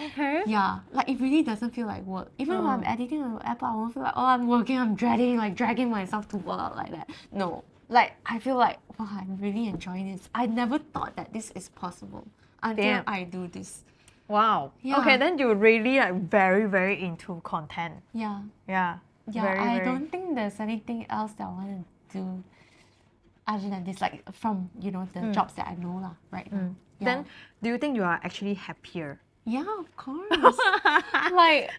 yeah, like it really doesn't feel like work. Even when I'm editing on Apple, I won't feel like I'm working, I'm dragging myself to work like that. No. Like I feel like wow, I'm really enjoying this. I never thought that this is possible until I do this. Wow. Yeah. Okay, then you're really like very, very into content. Yeah. Yeah. I don't think there's anything else that I want to do other than this, like from the jobs that I know lah right now. Yeah. Then do you think you are actually happier? Yeah, of course. like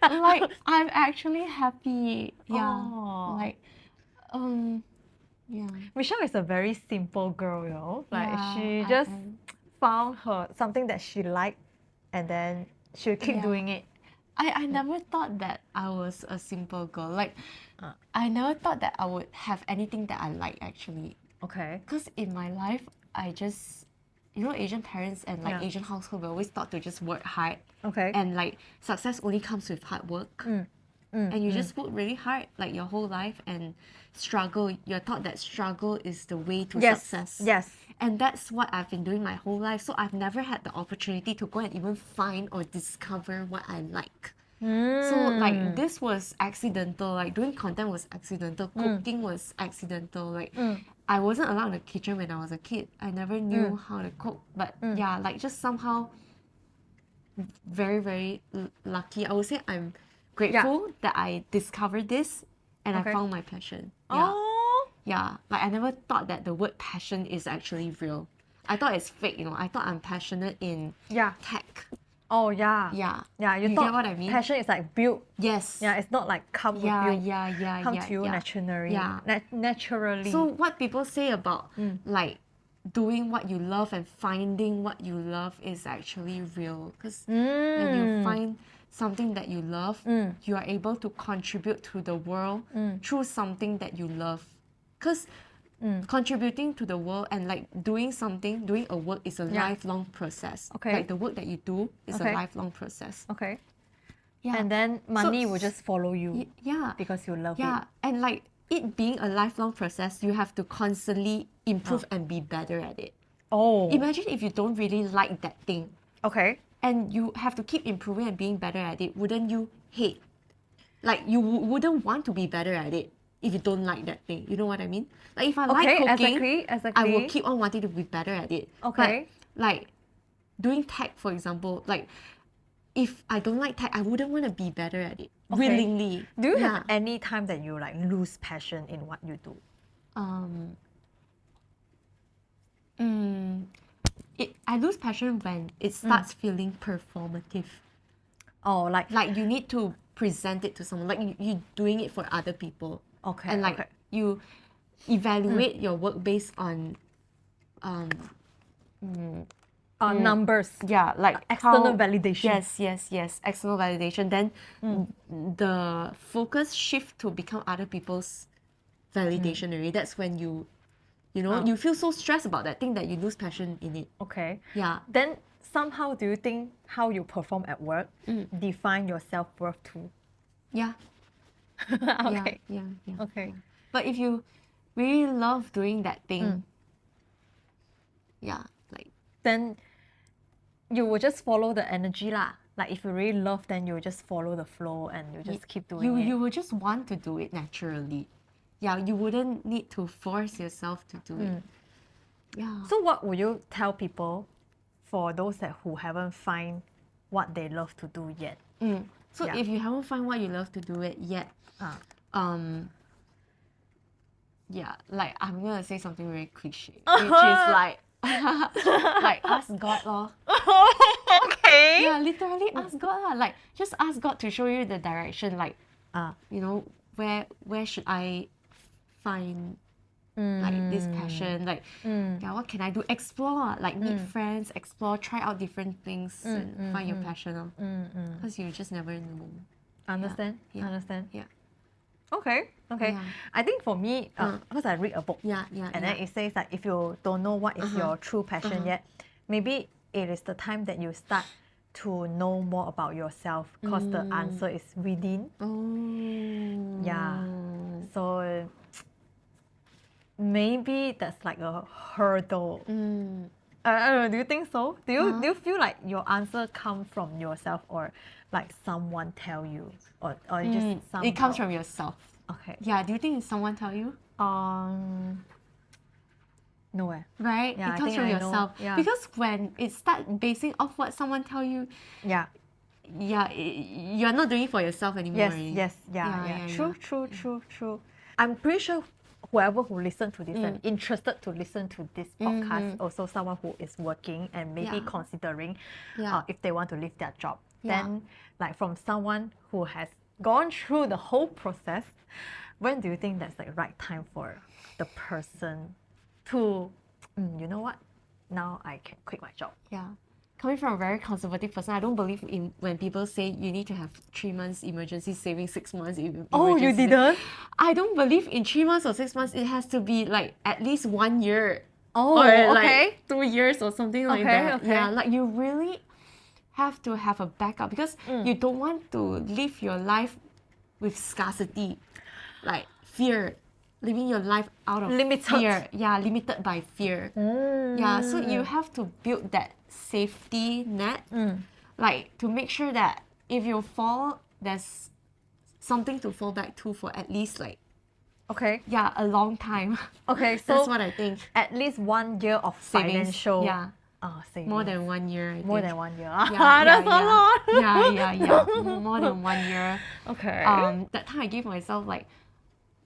I'm actually happy. Yeah. Like yeah. Michelle is a very simple girl, you know. Like Yeah, she just found something that she liked, and then she'll keep doing it. I never thought that I was a simple girl. Like I never thought that I would have anything that I like actually. Okay. Because in my life, I just Asian parents and like Asian household, we always taught to just work hard. Okay. And like success only comes with hard work. And you just work really hard like your whole life and struggle. You're taught that struggle is the way to success. Yes. And that's what I've been doing my whole life. So I've never had the opportunity to go and even find or discover what I like. So like this was accidental. Like doing content was accidental. Cooking was accidental. Like I wasn't allowed in the kitchen when I was a kid. I never knew how to cook. But yeah, like just somehow very, very lucky. I would say I'm grateful that I discovered this and I found my passion. Yeah. Yeah. Like I never thought that the word passion is actually real. I thought it's fake, I thought I'm passionate in tech. Oh yeah. Yeah. You get thought what I mean? passion is like built. Yes. Yeah, it's not like come with you. Come to you naturally. Yeah. Naturally. So what people say about like doing what you love and finding what you love is actually real. Because when you find something that you love, you are able to contribute to the world through something that you love. Because contributing to the world and like doing a work is a lifelong process. Okay. Like the work that you do is a lifelong process. Okay. Yeah. And then money will just follow you. Yeah. Because you love it. Yeah. And like it being a lifelong process, you have to constantly improve and be better at it. Oh. Imagine if you don't really like that thing. Okay. And you have to keep improving and being better at it. Wouldn't you hate? Like you wouldn't want to be better at it if you don't like that thing. You know what I mean? Like if I like cooking, exactly. I will keep on wanting to be better at it. Okay. But like doing tech, for example, like if I don't like tech, I wouldn't want to be better at it willingly. Do you have any time that you like lose passion in what you do? I lose passion when it starts feeling performative. Oh, like you need to present it to someone, like you doing it for other people. Okay. And like you evaluate your work based on numbers. Yeah, like external validation. Yes, external validation. Then the focus shift to become other people's validation already. That's when you feel so stressed about that thing that you lose passion in it. Okay. Yeah. Then somehow do you think how you perform at work define your self-worth too? Yeah. Okay. Yeah. Okay. But if you really love doing that thing, then you will just follow the energy lah. Like if you really love, then you will just follow the flow and you just keep doing it. You will just want to do it naturally. Yeah, you wouldn't need to force yourself to do it. Yeah. So what would you tell people for those who haven't find what they love to do yet. So Yeah. if you haven't found what you love to do it yet, yeah, like I'm gonna say something very cliche, which is like like ask God lor. Okay. Yeah, literally ask God lah. Like just ask God to show you the direction. Like you know, where should I find like this passion? Like yeah, what can I do? Explore, like meet friends, explore, try out different things and find your passion. Because you just never know. Understand? Yeah. Understand? Yeah. Okay. Yeah. I think for me, because I read a book, Yeah. and then it says that if you don't know what is your true passion yet, maybe it is the time that you start to know more about yourself, because the answer is within. Oh. Yeah. So maybe that's like a hurdle. I don't know, do you think so? Do you feel like your answer come from yourself, or like someone tell you, or just somehow? It comes from yourself. Okay. Yeah. Do you think someone tell you? No way. Right? Yeah, it I comes think from I know. yourself. Yeah. Because when it start basing off what someone tell you, Yeah. yeah, you're not doing it for yourself anymore. Yes. already. Yes. Yeah. True. I'm pretty sure whoever who listen to this and interested to listen to this podcast, also someone who is working and maybe considering if they want to leave their job. Then, like from someone who has gone through the whole process, when do you think that's the right time for the person to, you know what, now I can quit my job? Yeah. Coming from a very conservative person, I don't believe in when people say you need to have 3 months emergency savings, 6 months emergency. Oh, you didn't? I don't believe in 3 months or 6 months. It has to be like at least 1 year. Oh, or okay. like 2 years or something like Okay, that. okay. Yeah, like you really have to have a backup because you don't want to live your life with scarcity, like fear, living your life out of Limited. fear. Yeah, limited by fear. Yeah, so you have to build that safety net, like to make sure that if you fall, there's something to fall back to for at least like Okay. a long time. Okay, so That's what I think. at least 1 year of Savings, financial. yeah. Savings. More than 1 year. I More think. than 1 year. Yeah, That's a lot. yeah. More than 1 year. Okay. That time I gave myself like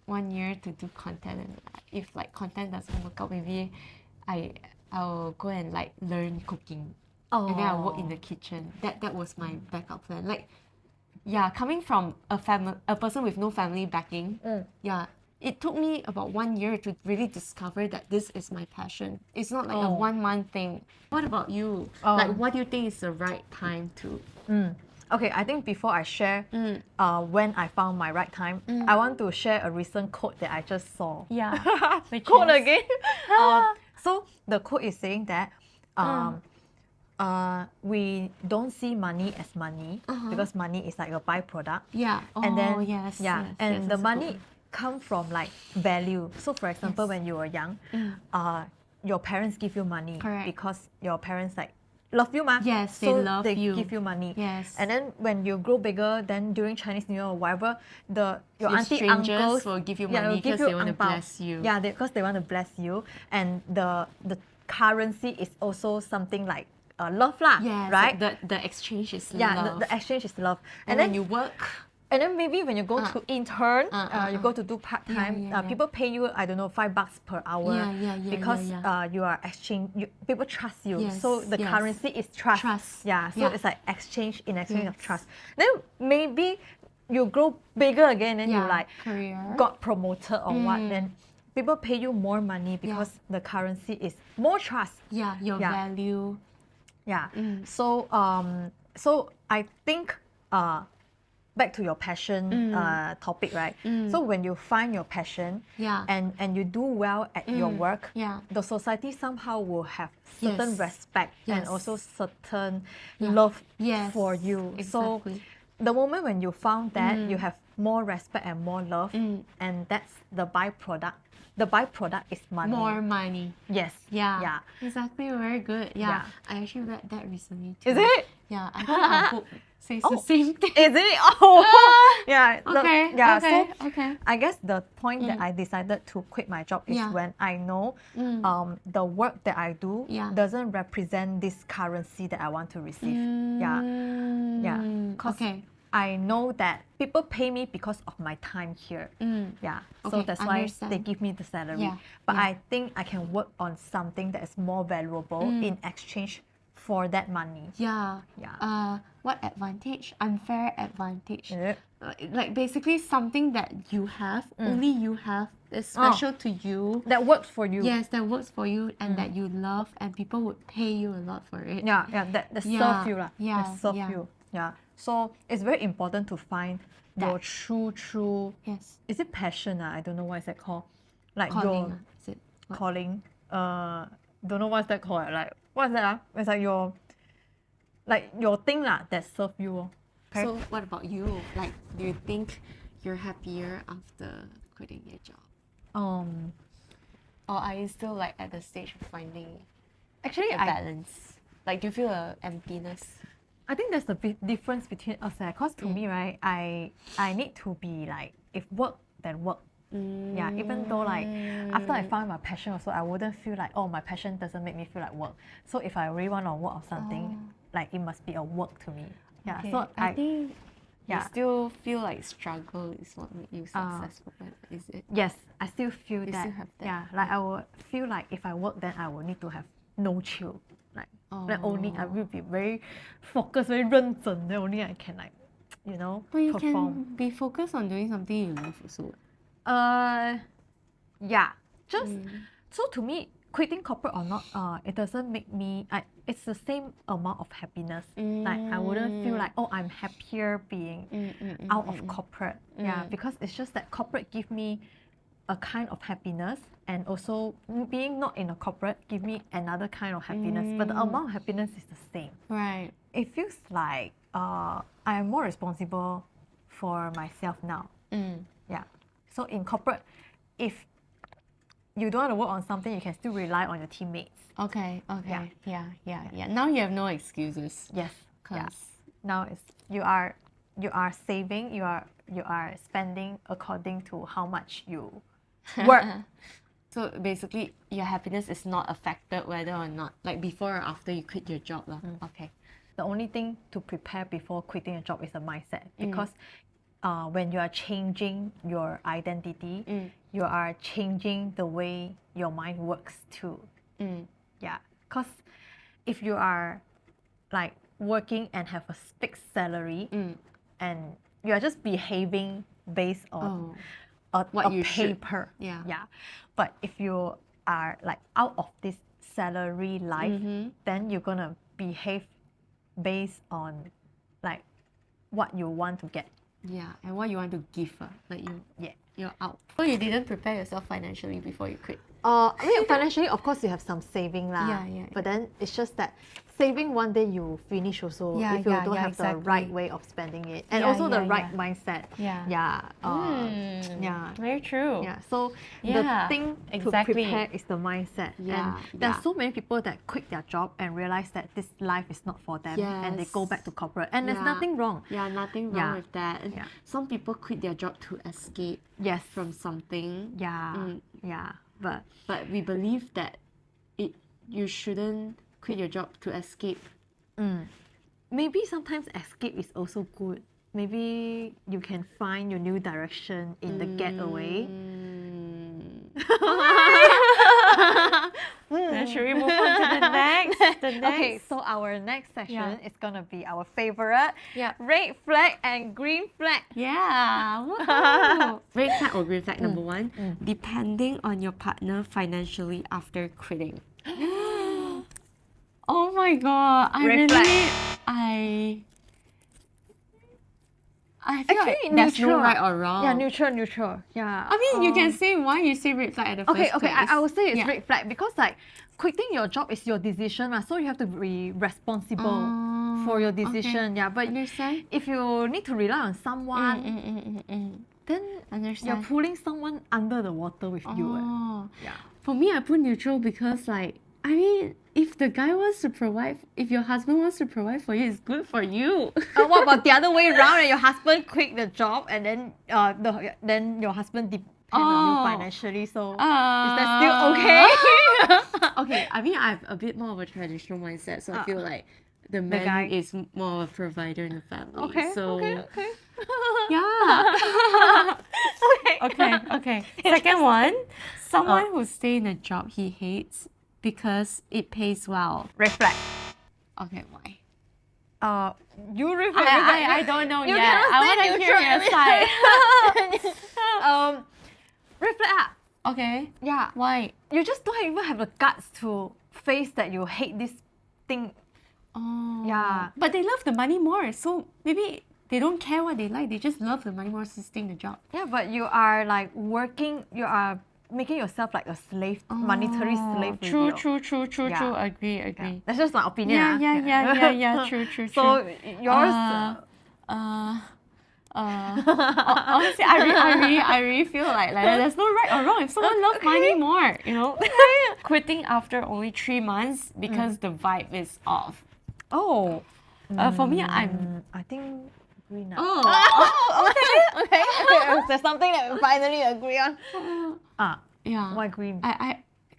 1 year to do content, and if like content doesn't work out, maybe I'll go and like learn cooking, and then I'll work in the kitchen. That was my backup plan. Like, yeah, coming from a person with no family backing, yeah. It took me about 1 year to really discover that this is my passion. It's not like a 1 month thing. What about you? Like, what do you think is the right time to? Okay, I think before I share when I found my right time, I want to share a recent quote that I just saw. Yeah. Quote again. So the quote is saying that we don't see money as money because money is like a byproduct. Yeah. And then yes. and the that's a money good come from like value. So for example, when you were young, your parents give you money Correct. because your parents like love you, ma. Yes, they so love they you. give you money. Yes. And then when you grow bigger, then during Chinese New Year or whatever, your auntie strangers uncles will give you will money give 'cause you they want to ang pao. bless you. Yeah, because they want to bless you, and the currency is also something like love lah. Yes. Right. The exchange is Yeah, love. the exchange is love, and then when you work. and then maybe when you go to intern, you go to do Yeah, part-time, yeah. people pay you, I don't know, $5 per hour. Yeah, because yeah. you are people trust you. Yes, So the yes. currency is trust. Trust. Yeah, so Yeah. it's like exchange in exchange of Yes. trust. Then maybe you grow bigger again and you like career. got promoted or what, then people pay you more money because the currency is more trust. Yeah, your Yeah. value. Yeah. So so I think back to your passion topic, right? So when you find your passion Yeah. and you do well at your work, Yeah. the society somehow will have certain Yes. respect and Yes. also certain love Yes, for you. So exactly. the moment when you found that, you have more respect and more love, and that's the byproduct. The byproduct is money. More money. Yes. Yeah. Yeah. Exactly. Very good. Yeah. Yeah. I actually read that recently too. Is it? Yeah, I think our book says the same thing. Is it? Oh, yeah. Okay, Yeah. okay, So okay. I guess the point that I decided to quit my job is Yeah. when I know the work that I do Yeah. doesn't represent this currency that I want to receive. Yeah. Yeah. Because Okay. I know that people pay me because of my time here. Yeah. So Okay, that's why they understand. give me the salary. Yeah, But yeah. I think I can work on something that is more valuable in exchange for that money. Yeah. Yeah. What advantage? Unfair advantage. Yeah. Like basically something that you have, only you have, is Oh. special to you. That works for you. Yes, that works for you and that you love, and people would pay you a lot for it. Yeah, that Yeah, serve you lah. yeah, That serve yeah. you. Yeah. So it's very important to find your That- true. Yes. Is it passion? I don't know what is that called. Like Calling. your Is it? What? calling. Don't know what's that called. Like what's that? It's like your thing lah that serve you. Okay? So what about you? Like, do you think you're happier after quitting your job? Or are you still like at the stage of finding actually a balance? Like, do you feel a emptiness? I think there's a big difference between us. Because to me, right, I need to be like, if work, then work. Yeah, even though like after I found my passion also, I wouldn't feel like, oh, my passion doesn't make me feel like work. So if I really want to work on something, like it must be a work to me. Yeah, Okay, so I think you yeah. still feel like struggle is what made you successful, is it? Yes, I still feel You that. still have that. Yeah, like I would feel like if I work, then I will need to have no chill. Like only I will be very focused, very 认真, then only I can like, But you perform. can be focused on doing something you love also. Yeah, just so to me, quitting corporate or not, it doesn't make me. It's the same amount of happiness. Like I wouldn't feel like, oh, I'm happier being out of corporate. Yeah, because it's just that corporate give me a kind of happiness, and also being not in a corporate give me another kind of happiness. But the amount of happiness is the same. Right. It feels like I am more responsible for myself now. Yeah. So in corporate, if you don't want to work on something, you can still rely on your teammates. Okay. Yeah. Now you have no excuses. Yes. Yeah. 'Cause- Now it's you are saving, you are spending according to how much you work. So basically, your happiness is not affected whether or not, like before or after you quit your job. Okay. The only thing to prepare before quitting a job is a mindset, because when you are changing your identity, you are changing the way your mind works too. Yeah, because if you are like working and have a fixed salary and you are just behaving based on What a you should. paper. Yeah. But if you are like out of this salary life, then you're gonna behave based on like what you want to get. Yeah, and what you want to give, like Yeah. you're out. So you didn't prepare yourself financially before you quit. I mean, financially, of course, you have some saving lah. Yeah. But then it's just that saving one day you finish also Yeah, if you yeah, don't yeah, have the exactly. right way of spending it, and Yeah, also the yeah, right yeah. mindset. Yeah. Yeah. Very true. Yeah. So Yeah, the thing exactly. to prepare is the mindset. Yeah, And there's yeah. so many people that quit their job and realize that this life is not for them, and they go Yes. back to corporate. And there's Yeah. nothing wrong. Yeah, nothing wrong Yeah. with that. And Yeah. some people quit their job to escape Yes. from something. Yeah. Yeah. But But we believe that you shouldn't quit your job to escape. maybe sometimes escape is also good. Maybe you can find your new direction in the getaway. Should we move on to the next? Okay, so our next session is gonna be our favorite Yeah. red flag and green flag. Yeah. Woohoo. Red flag or green flag number one, depending on your partner financially after quitting. Oh my god. Red flag. I feel like Actually, there's neutral. no right or wrong. Yeah, neutral. Yeah. I mean, you can say why you say red flag at the first Okay, place. I would say it's Yeah. red flag because like quitting your job is your decision, so you have to be responsible for your decision. Okay. Yeah, but Understand? if you need to rely on someone, then you're Understand. pulling someone under the water with you. Oh. Yeah. For me, I put neutral because like I mean, if the guy wants to provide, if your husband wants to provide for you, it's good for you. What about the other way around and your husband quit the job and then your husband depend on you financially, so is that still okay? Okay, I mean, I have a bit more of a traditional mindset, so I feel like the man guy. is more of a provider in the family. Okay, so okay. yeah. Okay. Second one, someone who stay in a job he hates because it pays well. Red flag. Okay, why? You reflect. I don't know you yet. I want to hear your side. Red flag. Okay. Yeah. Why? You just don't even have the guts to face that you hate this thing. Oh. Yeah. But they love the money more, so maybe they don't care what they like. They just love the money more, so stay in the job. Yeah, but you are like working. You are making yourself like a slave, monetary slave. True. Yeah. Agree. That's just my opinion. Yeah. True. So yours. Honestly, I really feel like there's no right or wrong. If someone loves money more, quitting after only 3 months because the vibe is off. Oh. For me, I think green. Okay. There's something that we finally agree on. Yeah. Why green?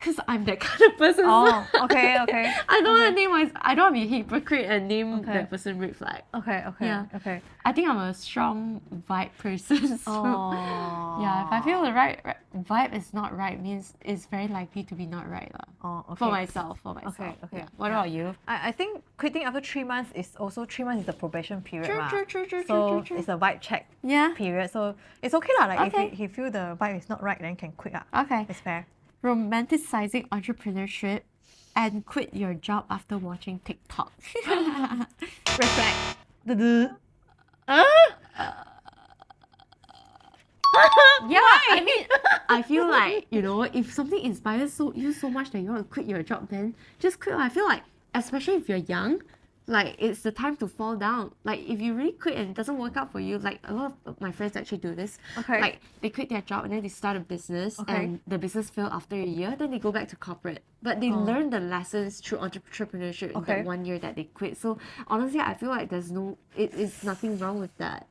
Because I'm that kind of person. Oh, okay. I don't want to name I don't want to be a hypocrite and name that person red flag. Okay. Yeah. Okay. I think I'm a strong vibe person. So yeah, if I feel the right vibe is not right, means it's very likely to be not right. Okay. For myself. Okay. Yeah. What about you? I think quitting after 3 months is also 3 months is the probation period. True. So it's a vibe check period. So it's okay lah. Like if he feel the vibe is not right, then can quit. Okay. It's fair. Romanticizing entrepreneurship and quit your job after watching TikTok. Red flag. Yeah, I mean, I feel like, if something inspires you so much that you want to quit your job, then just quit. I feel like, especially if you're young, like it's the time to fall down. Like if you really quit and it doesn't work out for you, like a lot of my friends actually do this. Okay. Like they quit their job and then they start a business and the business failed after a year, then they go back to corporate. But they learn the lessons through entrepreneurship in that 1 year that they quit. So honestly, I feel like it's nothing wrong with that.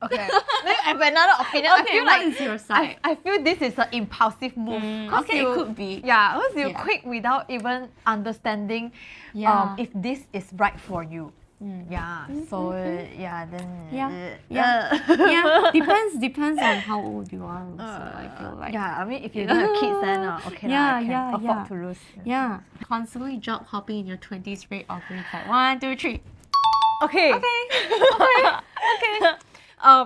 Okay. Maybe I have another opinion. Okay, I feel what like is your side? I feel this is an impulsive move. Okay, it could be. Yeah, because you quit without even understanding if this is right for you. Yeah. So Depends on how old you are. Also, I feel like. Yeah, I mean if you don't have kids then okay, I can afford to lose. Yeah. Constantly job hopping in your 20s rate or green flag. 1, 2, 3. Okay.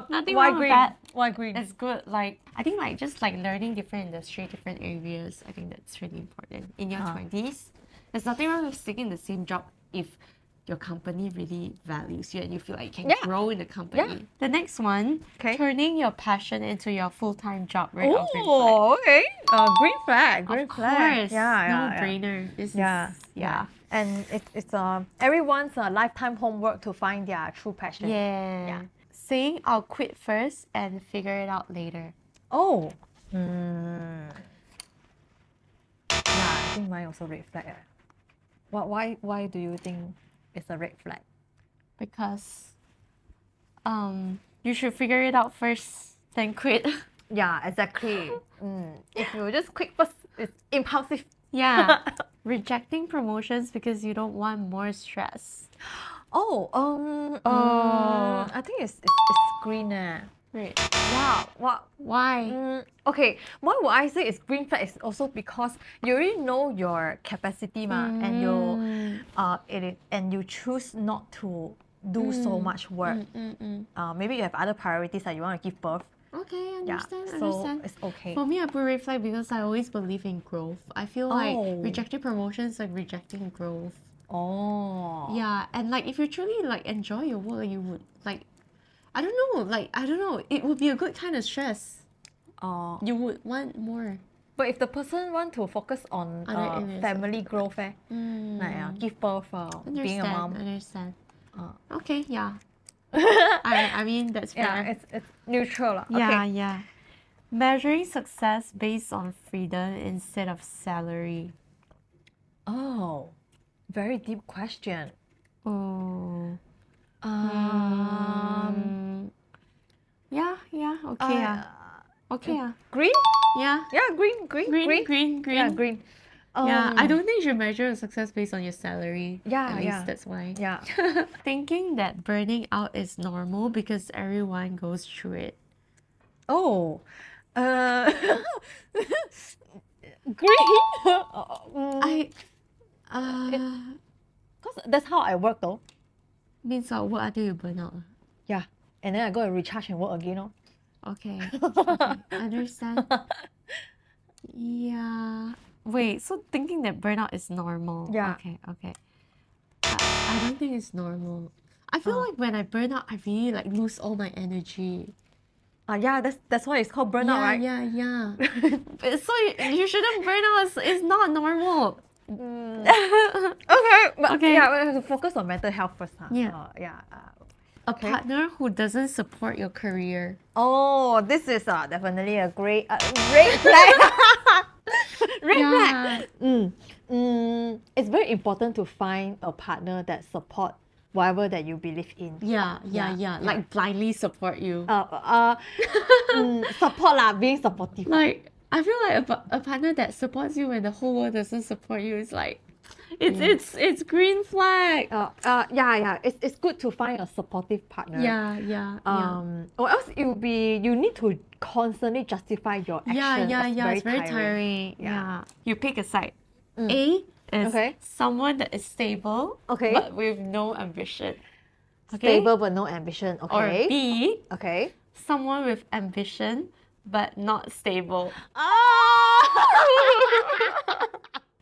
Nothing why wrong with green? that. Why green? It's good. Like I think just learning different industry, different areas. I think that's really important in your 20s. There's nothing wrong with sticking in the same job if your company really values you and you feel like you can grow in the company. Yeah. The next one, turning your passion into your full-time job, right? Oh, okay. Green flag. Of course. Yeah. No brainer. This is yeah. And it's everyone's lifetime homework to find their true passion. Yeah. Saying I'll quit first and figure it out later. Oh. Yeah, I think mine also red flag. Why do you think it's a red flag? Because you should figure it out first, then quit. Yeah, exactly. If you just quit first, it's impulsive. Yeah. Rejecting promotions because you don't want more stress. I think it's green. Right. Yeah. What? Why? Okay. Why would I say it's green flag? Is also because you already know your capacity, and you choose not to do so much work. Maybe you have other priorities that you want to give birth. Okay, understand. So it's okay. For me, I put red flag because I always believe in growth. I feel like rejecting promotions like rejecting growth. Oh. Yeah, and like if you truly like enjoy your work, you would like, I don't know, it would be a good kind of stress. Oh. You would want more. But if the person want to focus on family growth, like give birth, being a mom. Understand. Okay, yeah. I mean that's fair. Yeah, it's neutral. Yeah. Measuring success based on freedom instead of salary. Oh, very deep question. Oh. Yeah, okay. Okay. green? Yeah. Yeah, green. Green. Yeah, green. Yeah, I don't think you should measure your success based on your salary. Yeah, At least yeah. that's why. Yeah. Thinking that burning out is normal because everyone goes through it. Oh, uh, green. I Cause that's how I work though. means I'll work until you burn out. Yeah, and then I go and recharge and work again. Oh. Okay. Okay. Understand. Yeah. Wait, so thinking that burnout is normal. Yeah. Okay. I don't think it's normal. I feel like when I burn out, I really like lose all my energy. Yeah, that's why it's called burnout, right? Yeah. So you shouldn't burn out. It's not normal. Okay, but Okay. yeah, we have to focus on mental health first. Huh? Yeah. A okay. partner who doesn't support your career. Oh, this is definitely a great red flag. Red flag. It's very important to find a partner that support whatever that you believe in. Yeah. Like blindly support you. Support lah, being supportive. Like I feel like a partner that supports you when the whole world doesn't support you is like, it's green flag. Yeah. It's good to find a supportive partner. Yeah. Or else you need to constantly justify your actions. Yeah. It's very tiring. Yeah. You pick a side. A is someone that is stable, but with no ambition. Okay? Stable but no ambition. Okay. Or B, someone with ambition but not stable.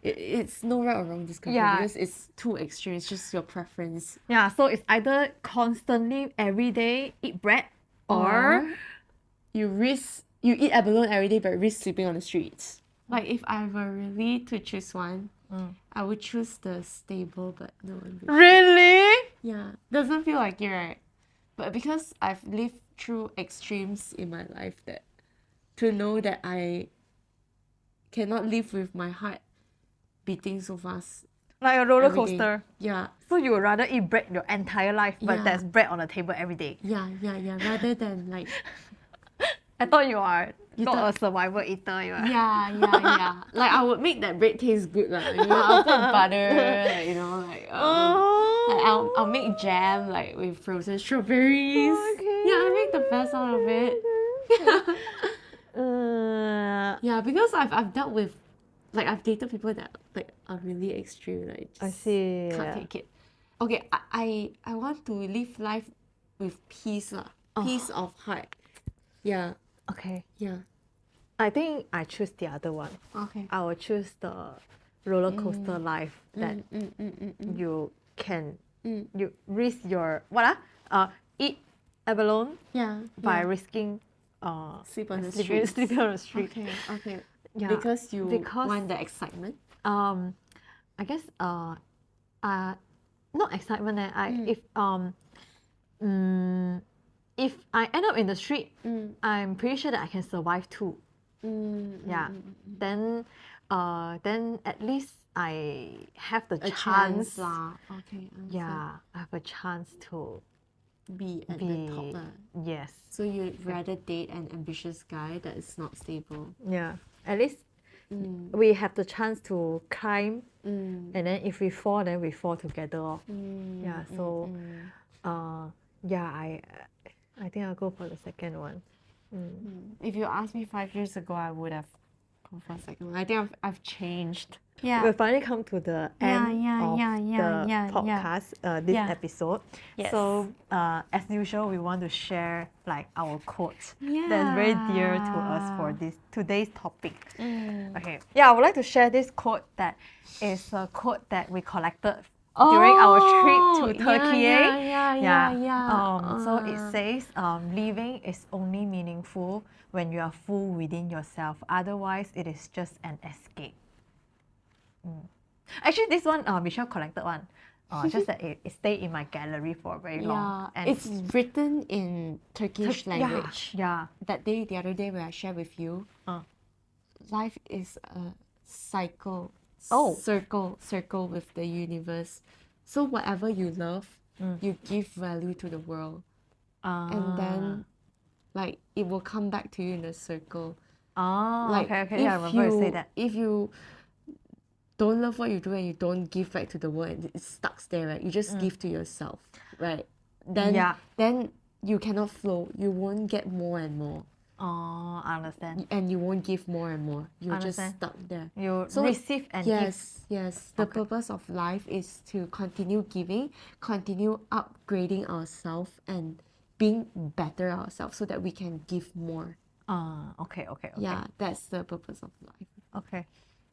It's no right or wrong discussion because it's too extreme. It's just your preference. Yeah, so it's either constantly every day eat bread or you eat abalone every day but risk sleeping on the streets. Like if I were really to choose one, I would choose the stable but no ambition. Really? Yeah, doesn't feel like it, right? But because I've lived through extremes in my life, that to know that I cannot live with my heart beating so fast. Like a roller every day. coaster. Yeah. So you would rather eat bread your entire life, but there's bread on the table every day. Yeah. Rather than like. I thought you are not a survival eater. Yeah. Like I would make that bread taste good, like, you know. I'll put butter, like, you know, like I'll make jam like with frozen strawberries. Okay. Yeah, I make the best out of it. Yeah, because I've dealt with, like, I've dated people that like are really extreme, like I just see. can't take it. Okay, I want to live life with peace, peace of heart. Yeah. Okay. Yeah. I think I choose the other one. Okay. I will choose the roller coaster life that you can you risk your eat abalone by risking sleep on the sleeping street. on the street. Okay. Yeah. Because you want the excitement. I guess not excitement. If I end up in the street, I'm pretty sure that I can survive too. Then at least I have the chance. Okay. Yeah, I have a chance to be at the top. Yes. So you'd rather date an ambitious guy that is not stable. Yeah. At least we have the chance to climb, and then if we fall, then we fall together. Yeah. So, I think I'll go for the second one. If you asked me 5 years ago, I would have gone for the second one. I think I've changed. Yeah. We've finally come to the end of the podcast, this episode. Yes. So, as usual, we want to share like our quote that's very dear to us for today's topic. Okay. Yeah, I would like to share this quote that is a quote that we collected during our trip to Turkey. So it says, living is only meaningful when you are full within yourself. Otherwise, it is just an escape. Actually, this one, Michelle collected one. Just that it stayed in my gallery for very long. And it's written in Turkish language. Yeah. The other day when I shared with you, life is a cycle. Oh. circle with the universe. So whatever you love, you give value to the world, and then like it will come back to you in a circle. Like okay. Yeah, I remember you say that. if you don't love what you do and you don't give back to the world and it stuck there, right? You just give to yourself, right? Then you cannot flow. You won't get more and more. Oh, I understand. And you won't give more and more. You're just Understand. stuck there. You receive and give. Yes. The purpose of life is to continue giving, continue upgrading ourselves and being better ourselves so that we can give more. Okay. Yeah, that's the purpose of life. Okay.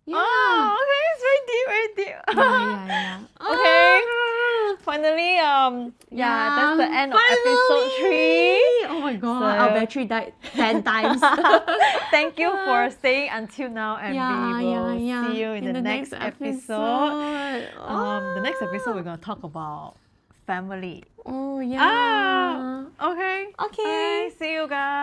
Yeah. Oh, okay, it's very deep. Yeah. Okay. Finally, that's the end of episode 3. Oh my god, So- our battery died 10 times. Thank you for staying until now, and we will yeah. see you in the next episode. The next episode we're gonna talk about family. Oh yeah. Okay. Okay. See you guys.